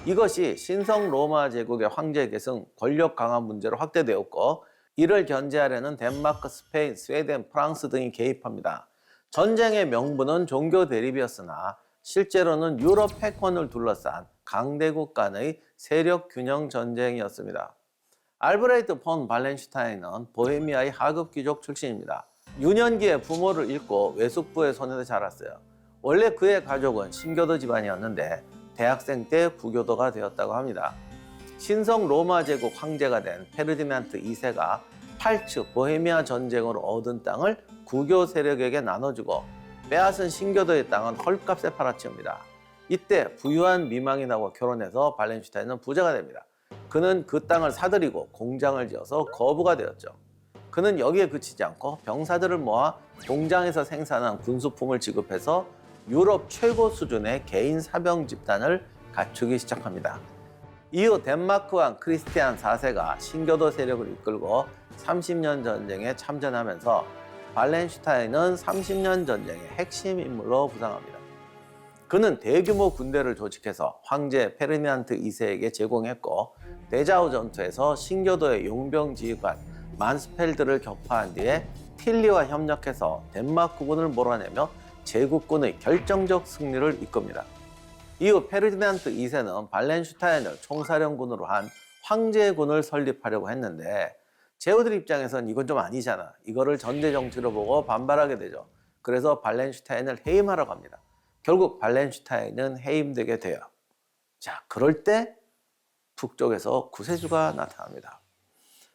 이것이 신성 로마 제국의 황제 계승 권력 강화 문제로 확대되었고 이를 견제하려는 덴마크, 스페인, 스웨덴, 프랑스 등이 개입합니다. 전쟁의 명분은 종교 대립이었으나 실제로는 유럽 패권을 둘러싼 강대국 간의 세력 균형 전쟁이었습니다. 알브레히트 폰 발렌슈타인은 보헤미아의 하급 귀족 출신입니다. 유년기에 부모를 잃고 외숙부의 손에서 자랐어요. 원래 그의 가족은 신교도 집안이었는데 대학생 때 부교도가 되었다고 합니다. 신성 로마 제국 황제가 된 페르디난트 2세가 팔츠 보헤미아 전쟁으로 얻은 땅을 구교 세력에게 나눠주고 빼앗은 신교도의 땅은 헐값에 팔아치웁니다. 이때 부유한 미망이 나고 결혼해서 발렌슈타인은 부자가 됩니다. 그는 그 땅을 사들이고 공장을 지어서 거부가 되었죠. 그는 여기에 그치지 않고 병사들을 모아 공장에서 생산한 군수품을 지급해서 유럽 최고 수준의 개인 사병 집단을 갖추기 시작합니다. 이후 덴마크 왕 크리스티안 4세가 신교도 세력을 이끌고 30년 전쟁에 참전하면서 발렌슈타인은 30년 전쟁의 핵심 인물로 부상합니다. 그는 대규모 군대를 조직해서 황제 페르디난트 2세에게 제공했고 데자우 전투에서 신교도의 용병 지휘관 만스펠드를 격파한 뒤에 틸리와 협력해서 덴마크군을 몰아내며 제국군의 결정적 승리를 이끕니다. 이후 페르디난트 2세는 발렌슈타인을 총사령군으로 한 황제군을 설립하려고 했는데 제후들 입장에선 이건 좀 아니잖아. 이거를 전제 정치로 보고 반발하게 되죠. 그래서 발렌슈타인을 해임하러 갑니다. 결국 발렌슈타인은 해임되게 돼요. 자, 그럴 때 북쪽에서 구세주가 나타납니다.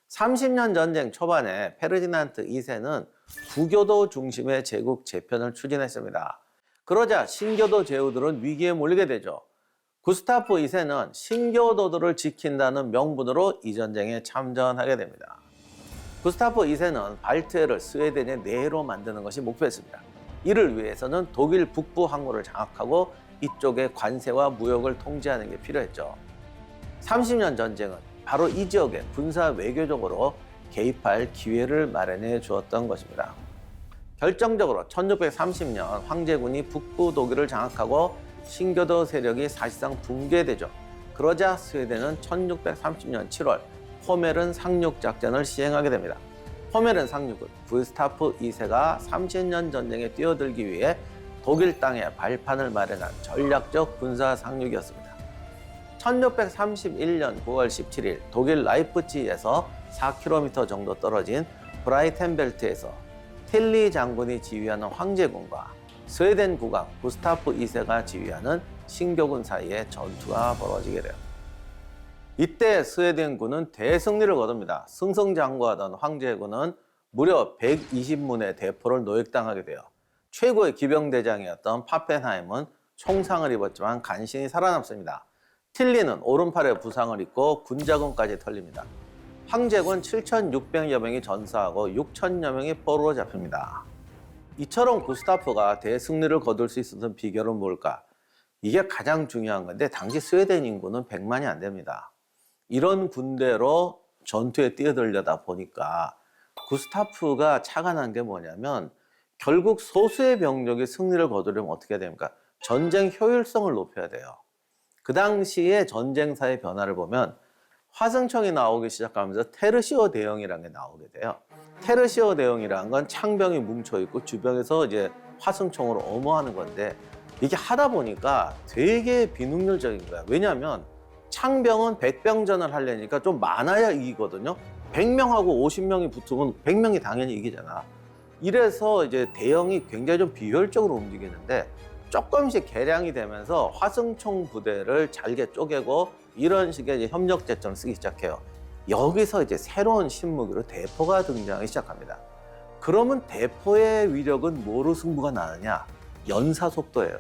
30년 전쟁 초반에 페르디난트 2세는 구교도 중심의 제국 재편을 추진했습니다. 그러자 신교도 제후들은 위기에 몰리게 되죠. 구스타프 2세는 신교도들을 지킨다는 명분으로 이 전쟁에 참전하게 됩니다. 구스타프 2세는 발트해를 스웨덴의 내로 만드는 것이 목표였습니다. 이를 위해서는 독일 북부 항구를 장악하고 이쪽의 관세와 무역을 통제하는 게 필요했죠. 30년 전쟁은 바로 이 지역에 군사 외교적으로 개입할 기회를 마련해 주었던 것입니다. 결정적으로 1630년 황제군이 북부 독일을 장악하고 신교도 세력이 사실상 붕괴되죠. 그러자 스웨덴은 1630년 7월 포메른 상륙 작전을 시행하게 됩니다. 포메른 상륙은 구스타프 2세가 30년 전쟁에 뛰어들기 위해 독일 땅에 발판을 마련한 전략적 군사 상륙이었습니다. 1631년 9월 17일 독일 라이프치히에서 4km 정도 떨어진 브라이텐벨트에서 틸리 장군이 지휘하는 황제군과 스웨덴 국왕 구스타프 2세가 지휘하는 신교군 사이에 전투가 벌어지게 돼요. 이때 스웨덴군은 대승리를 거둡니다. 승승장구하던 황제군은 무려 120문의 대포를 노획당하게 돼요. 최고의 기병대장이었던 파펜하임은 총상을 입었지만 간신히 살아남습니다. 틸리는 오른팔에 부상을 입고 군자군까지 털립니다. 황제군 7,600여 명이 전사하고 6,000여 명이 포로로 잡힙니다. 이처럼 구스타프가 대승리를 거둘 수 있었던 비결은 뭘까? 이게 가장 중요한 건데 당시 스웨덴 인구는 100만이 안 됩니다. 이런 군대로 전투에 뛰어들려다 보니까 구스타프가 착안한 게 뭐냐면 결국 소수의 병력이 승리를 거두려면 어떻게 해야 됩니까? 전쟁 효율성을 높여야 돼요. 그 당시에 전쟁사의 변화를 보면 화승총이 나오기 시작하면서 테르시오 대형이라는 게 나오게 돼요. 테르시오 대형이라는 건 창병이 뭉쳐있고 주변에서 이제 화승총으로 엄호하는 건데 이게 하다 보니까 되게 비능률적인 거야. 왜냐하면 창병은 백병전을 하려니까 좀 많아야 이기거든요. 100명하고 50명이 붙으면 100명이 당연히 이기잖아. 이래서 이제 대형이 굉장히 좀 비효율적으로 움직이는데 조금씩 개량이 되면서 화승총 부대를 잘게 쪼개고 이런 식의 이제 협력제점을 쓰기 시작해요. 여기서 이제 새로운 신무기로 대포가 등장하기 시작합니다. 그러면 대포의 위력은 뭐로 승부가 나느냐? 연사 속도예요.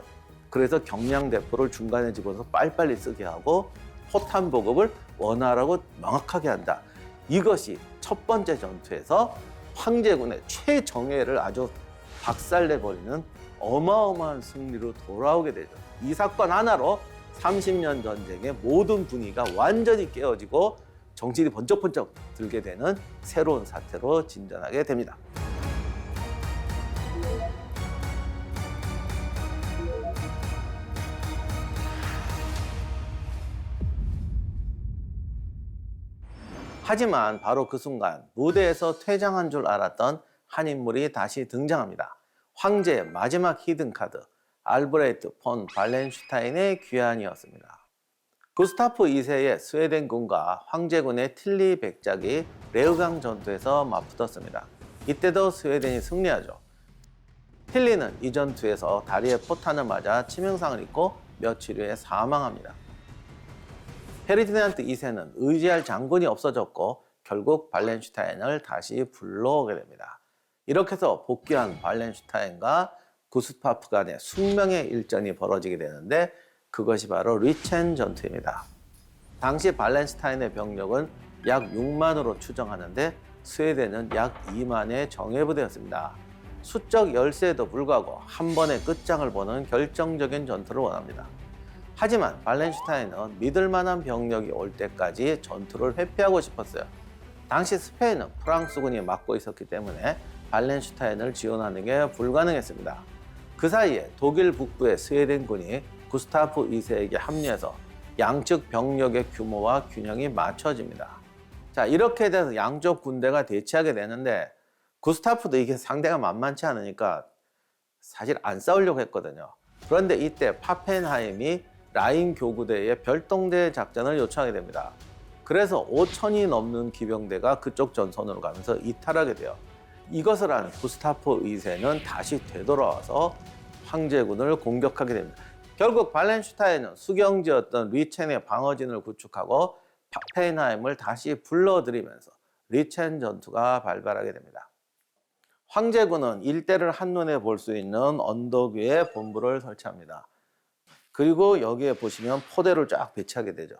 그래서 경량 대포를 중간에 집어서 빨리빨리 쓰게 하고 포탄 보급을 원활하고 명확하게 한다. 이것이 첫 번째 전투에서 황제군의 최정예를 아주 박살내버리는 어마어마한 승리로 돌아오게 되죠. 이 사건 하나로 30년 전쟁의 모든 분위기가 완전히 깨어지고 정신이 번쩍번쩍 들게 되는 새로운 사태로 진전하게 됩니다. 하지만 바로 그 순간 무대에서 퇴장한 줄 알았던 한 인물이 다시 등장합니다. 황제의 마지막 히든카드, 알브레히트 폰 발렌슈타인의 귀환이었습니다. 구스타프 2세의 스웨덴군과 황제군의 틸리 백작이 레우강 전투에서 맞붙었습니다. 이때도 스웨덴이 승리하죠. 틸리는 이 전투에서 다리에 포탄을 맞아 치명상을 입고 며칠 후에 사망합니다. 페르디난트 2세는 의지할 장군이 없어졌고 결국 발렌슈타인을 다시 불러오게 됩니다. 이렇게 해서 복귀한 발렌슈타인과 구스타프 간의 숙명의 일전이 벌어지게 되는데 그것이 바로 리첸 전투입니다. 당시 발렌슈타인의 병력은 약 6만으로 추정하는데 스웨덴은 약 2만의 정예부대였습니다. 수적 열세에도 불구하고 한 번의 끝장을 보는 결정적인 전투를 원합니다. 하지만 발렌슈타인은 믿을 만한 병력이 올 때까지 전투를 회피하고 싶었어요. 당시 스페인은 프랑스군이 맡고 있었기 때문에 발렌슈타인을 지원하는 게 불가능했습니다. 그 사이에 독일 북부의 스웨덴군이 구스타프 2세에게 합류해서 양측 병력의 규모와 균형이 맞춰집니다. 자, 이렇게 돼서 양쪽 군대가 대치하게 되는데 구스타프도 이게 상대가 만만치 않으니까 사실 안 싸우려고 했거든요. 그런데 이때 파펜하임이 라인 교구대의 별동대 작전을 요청하게 됩니다. 그래서 5천이 넘는 기병대가 그쪽 전선으로 가면서 이탈하게 돼요. 이것을 아는 구스타프 2세는 다시 되돌아와서 황제군을 공격하게 됩니다. 결국 발렌슈타인은 수경지였던 리첸의 방어진을 구축하고 파펜하임을 다시 불러들이면서 리첸 전투가 발발하게 됩니다. 황제군은 일대를 한눈에 볼 수 있는 언덕 위에 본부를 설치합니다. 그리고 여기에 보시면 포대를 쫙 배치하게 되죠.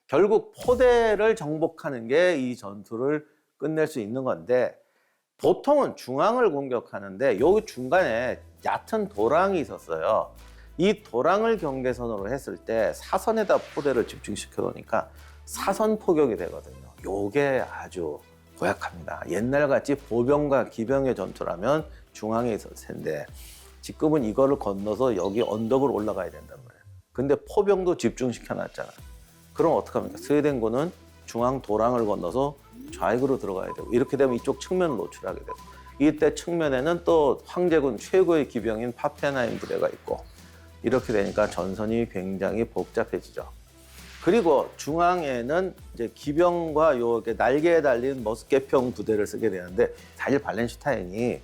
결국 포대를 정복하는 게 이 전투를 끝낼 수 있는 건데, 보통은 중앙을 공격하는데 여기 중간에 얕은 도랑이 있었어요. 이 도랑을 경계선으로 했을 때 사선에다 포대를 집중시켜 놓으니까 사선 포격이 되거든요. 요게 아주 고약합니다. 옛날같이 보병과 기병의 전투라면 중앙에 있었을 텐데 지금은 이거를 건너서 여기 언덕을 올라가야 된단 말이에요. 근데 포병도 집중시켜 놨잖아요. 그럼 어떡합니까? 스웨덴군은 중앙 도랑을 건너서 좌익으로 들어가야 되고, 이렇게 되면 이쪽 측면을 노출하게 되고, 이때 측면에는 또 황제군 최고의 기병인 파펜하임 부대가 있고, 이렇게 되니까 전선이 굉장히 복잡해지죠. 그리고 중앙에는 이제 기병과 요게 날개에 달린 머스켓형 부대를 쓰게 되는데, 사실 발렌슈타인이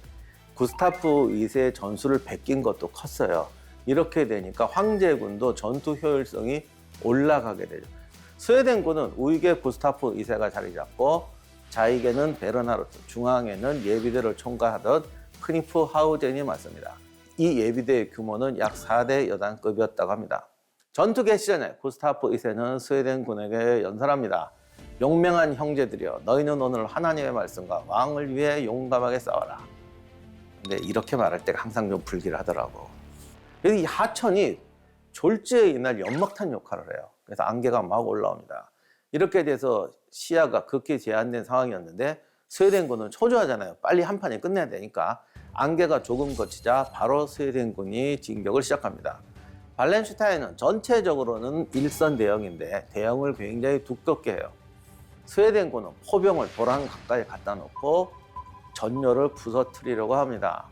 구스타프 2세의 전술을 베낀 것도 컸어요. 이렇게 되니까 황제군도 전투 효율성이 올라가게 되죠. 스웨덴군은 우익에 구스타프 2세가 자리 잡고 좌익에는 베르나르트, 중앙에는 예비대를 총괄하던 크니프 하우젠이 맞습니다. 이 예비대의 규모는 약 4대 여단급이었다고 합니다. 전투 개시 전에 구스타프 2세는 스웨덴군에게 연설합니다. 용맹한 형제들이여, 너희는 오늘 하나님의 말씀과 왕을 위해 용감하게 싸워라. 근데 이렇게 말할 때가 항상 좀 불길하더라고. 그래서 이 하천이 졸지에 이날 연막탄 역할을 해요. 그래서 안개가 막 올라옵니다. 이렇게 돼서 시야가 극히 제한된 상황이었는데 스웨덴군은 초조하잖아요. 빨리 한 판에 끝내야 되니까 안개가 조금 거치자 바로 스웨덴군이 진격을 시작합니다. 발렌슈타인은 전체적으로는 일선 대형인데 대형을 굉장히 두껍게 해요. 스웨덴군은 포병을 도랑 가까이 갖다 놓고 전열을 부서뜨리려고 합니다.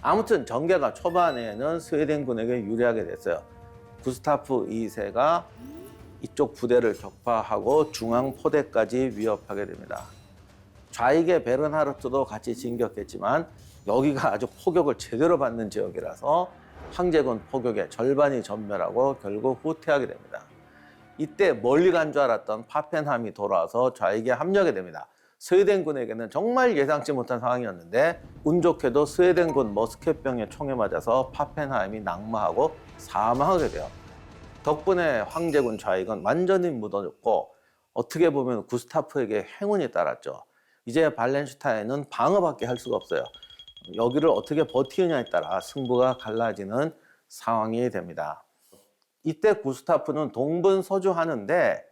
아무튼 전개가 초반에는 스웨덴군에게 유리하게 됐어요. 구스타프 2세가 이쪽 부대를 격파하고 중앙 포대까지 위협하게 됩니다. 좌익의 베른하르트도 같이 진격했지만 여기가 아주 포격을 제대로 받는 지역이라서 황제군 포격의 절반이 전멸하고 결국 후퇴하게 됩니다. 이때 멀리 간 줄 알았던 파펜함이 돌아와서 좌익에 합류하게 됩니다. 스웨덴군에게는 정말 예상치 못한 상황이었는데 운 좋게도 스웨덴군 머스켓병의 총에 맞아서 파펜하임이 낙마하고 사망하게 돼요. 덕분에 황제군 좌익은 완전히 무너졌고 어떻게 보면 구스타프에게 행운이 따랐죠. 이제 발렌슈타인은 방어밖에 할 수가 없어요. 여기를 어떻게 버티느냐에 따라 승부가 갈라지는 상황이 됩니다. 이때 구스타프는 동분서주하는데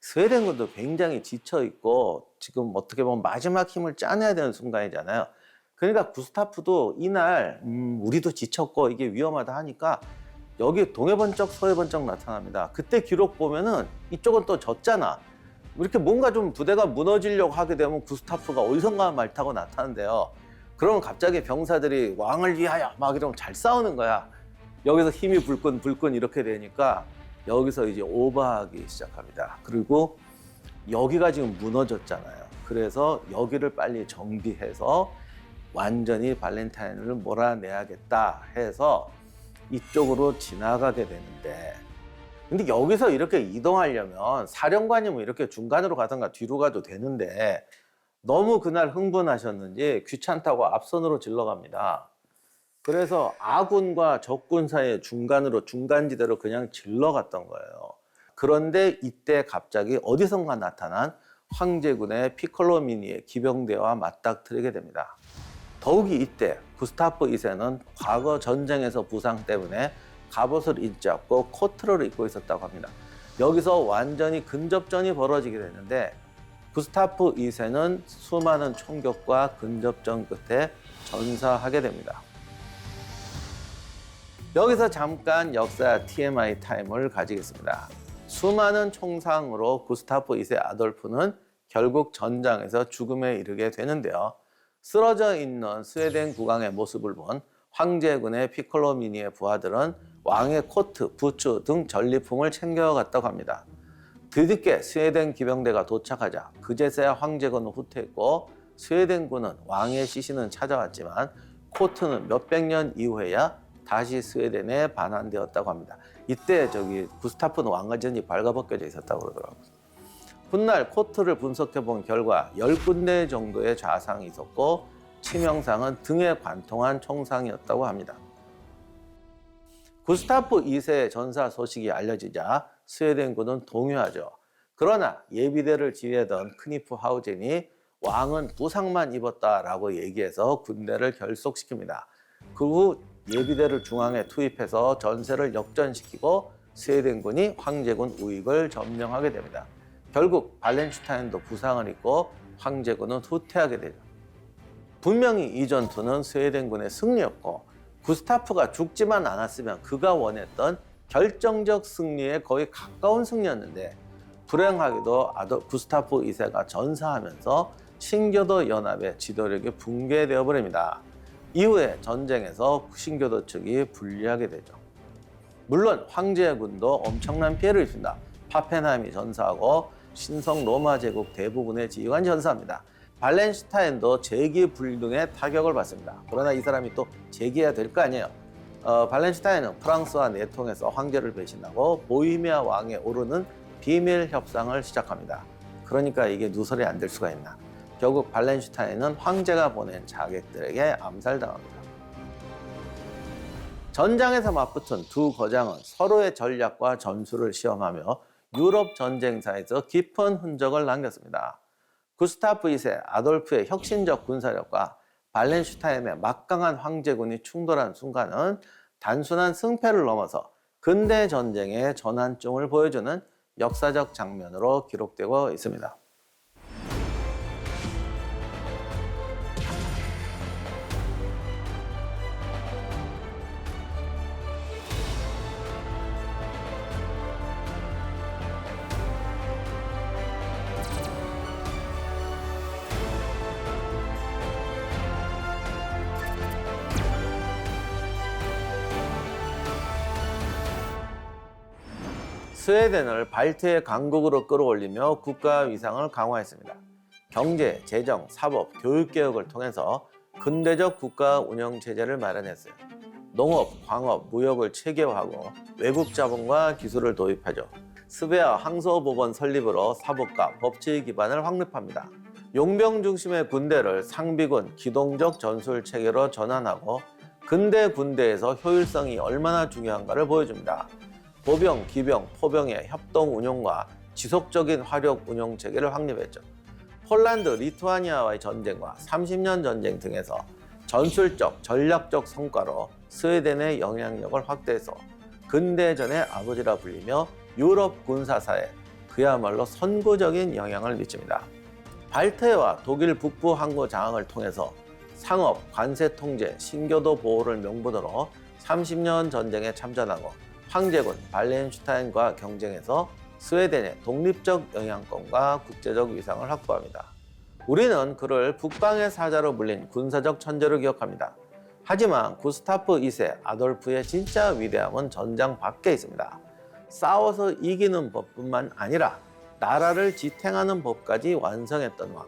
스웨덴군도 굉장히 지쳐있고 지금 어떻게 보면 마지막 힘을 짜내야 되는 순간이잖아요. 그러니까 구스타프도 이날 우리도 지쳤고 이게 위험하다 하니까 여기 동해번쩍 서해번쩍 나타납니다. 그때 기록 보면은 이쪽은 또 졌잖아. 이렇게 뭔가 좀 부대가 무너지려고 하게 되면 구스타프가 어디선가 말 타고 나타난대요. 그러면 갑자기 병사들이 왕을 위하여 막 이러면 잘 싸우는 거야. 여기서 힘이 불끈 이렇게 되니까 여기서 이제 오버하기 시작합니다. 그리고 여기가 지금 무너졌잖아요. 그래서 여기를 빨리 정비해서 완전히 발렌타인을 몰아내야겠다 해서 이쪽으로 지나가게 되는데, 근데 여기서 이렇게 이동하려면 사령관이면 이렇게 중간으로 가든가 뒤로 가도 되는데 너무 그날 흥분하셨는지 귀찮다고 앞선으로 질러갑니다. 그래서 아군과 적군 사이의 중간으로 중간지대로 그냥 질러갔던 거예요. 그런데 이때 갑자기 어디선가 나타난 황제군의 피콜로미니의 기병대와 맞닥뜨리게 됩니다. 더욱이 이때 구스타프 2세는 과거 전쟁에서 부상 때문에 갑옷을 입지 않고 코트를 입고 있었다고 합니다. 여기서 완전히 근접전이 벌어지게 되는데 구스타프 2세는 수많은 총격과 근접전 끝에 전사하게 됩니다. 여기서 잠깐 역사 TMI 타임을 가지겠습니다. 수많은 총상으로 구스타프 2세 아돌프는 결국 전장에서 죽음에 이르게 되는데요. 쓰러져 있는 스웨덴 국왕의 모습을 본 황제군의 피콜로미니의 부하들은 왕의 코트, 부츠 등 전리품을 챙겨갔다고 합니다. 뒤늦게 스웨덴 기병대가 도착하자 그제서야 황제군은 후퇴했고 스웨덴군은 왕의 시신은 찾아왔지만 코트는 몇백 년 이후에야 다시 스웨덴에 반환되었다고 합니다. 이때 구스타프는 왕가전이 발가벗겨져 있었다고 그러더라고요. 훗날 코트를 분석해 본 결과 10군데 정도의 좌상이 있었고 치명상은 등에 관통한 총상이었다고 합니다. 구스타프 2세 전사 소식이 알려지자 스웨덴군은 동요하죠. 그러나 예비대를 지휘하던 크니프 하우젠이 왕은 부상만 입었다라고 얘기해서 군대를 결속시킵니다. 그 후 예비대를 중앙에 투입해서 전세를 역전시키고 스웨덴군이 황제군 우익을 점령하게 됩니다. 결국 발렌슈타인도 부상을 입고 황제군은 후퇴하게 되죠. 분명히 이 전투는 스웨덴군의 승리였고 구스타프가 죽지만 않았으면 그가 원했던 결정적 승리에 거의 가까운 승리였는데 불행하게도 구스타프 2세가 전사하면서 신교도 연합의 지도력이 붕괴되어 버립니다. 이후에 전쟁에서 신교도 측이 불리하게 되죠. 물론 황제군도 엄청난 피해를 입습니다. 파펜하임이 전사하고 신성 로마 제국 대부분의 지휘관이 전사합니다. 발렌슈타인도 재기불능의 타격을 받습니다. 그러나 이 사람이 또 재기해야 될 거 아니에요. 발렌슈타인은 프랑스와 내통해서 황제를 배신하고 보헤미아 왕에 오르는 비밀 협상을 시작합니다. 그러니까 이게 누설이 안 될 수가 있나. 결국 발렌슈타인은 황제가 보낸 자객들에게 암살당합니다. 전장에서 맞붙은 두 거장은 서로의 전략과 전술을 시험하며 유럽 전쟁사에서 깊은 흔적을 남겼습니다. 구스타프 2세 아돌프의 혁신적 군사력과 발렌슈타인의 막강한 황제군이 충돌한 순간은 단순한 승패를 넘어서 근대 전쟁의 전환점을 보여주는 역사적 장면으로 기록되고 있습니다. 스웨덴을 발트의 강국으로 끌어올리며 국가 위상을 강화했습니다. 경제, 재정, 사법, 교육 개혁을 통해서 근대적 국가 운영 체제를 마련했어요. 농업, 광업, 무역을 체계화하고 외국 자본과 기술을 도입하죠. 스베아 항소법원 설립으로 사법과 법치 기반을 확립합니다. 용병 중심의 군대를 상비군, 기동적 전술 체계로 전환하고 근대 군대에서 효율성이 얼마나 중요한가를 보여줍니다. 보병, 기병, 포병의 협동 운용과 지속적인 화력 운용 체계를 확립했죠. 폴란드, 리투아니아와의 전쟁과 30년 전쟁 등에서 전술적, 전략적 성과로 스웨덴의 영향력을 확대해서 근대전의 아버지라 불리며 유럽 군사사에 그야말로 선구적인 영향을 미칩니다. 발트해와 독일 북부 항구 장악을 통해서 상업, 관세 통제, 신교도 보호를 명분으로 30년 전쟁에 참전하고 황제군 발렌슈타인과 경쟁해서 스웨덴의 독립적 영향권과 국제적 위상을 확보합니다. 우리는 그를 북방의 사자로 불린 군사적 천재로 기억합니다. 하지만 구스타프 2세 아돌프의 진짜 위대함은 전장 밖에 있습니다. 싸워서 이기는 법뿐만 아니라 나라를 지탱하는 법까지 완성했던 왕.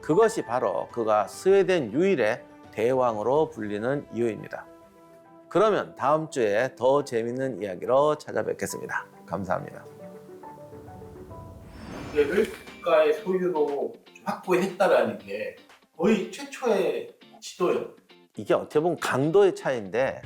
그것이 바로 그가 스웨덴 유일의 대왕으로 불리는 이유입니다. 그러면 다음 주에 더 재밌는 이야기로 찾아뵙겠습니다. 감사합니다. 를 국가의 소유로 확보했다라는 게 거의 최초의 지도예요. 이게 어떻게 보면 강도의 차이인데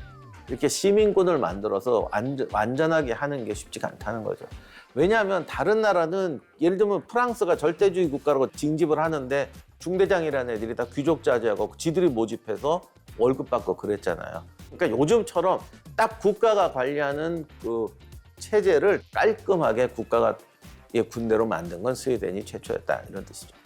이렇게 시민군을 만들어서 완전하게 하는 게 쉽지가 않다는 거죠. 왜냐하면 다른 나라는 예를 들면 프랑스가 절대주의 국가라고 징집을 하는데 중대장이라는 애들이 다 귀족 자제하고 지들이 모집해서 월급 받고 그랬잖아요. 그러니까 요즘처럼 딱 국가가 관리하는 그 체제를 깔끔하게 국가가 군대로 만든 건 스웨덴이 최초였다 이런 뜻이죠.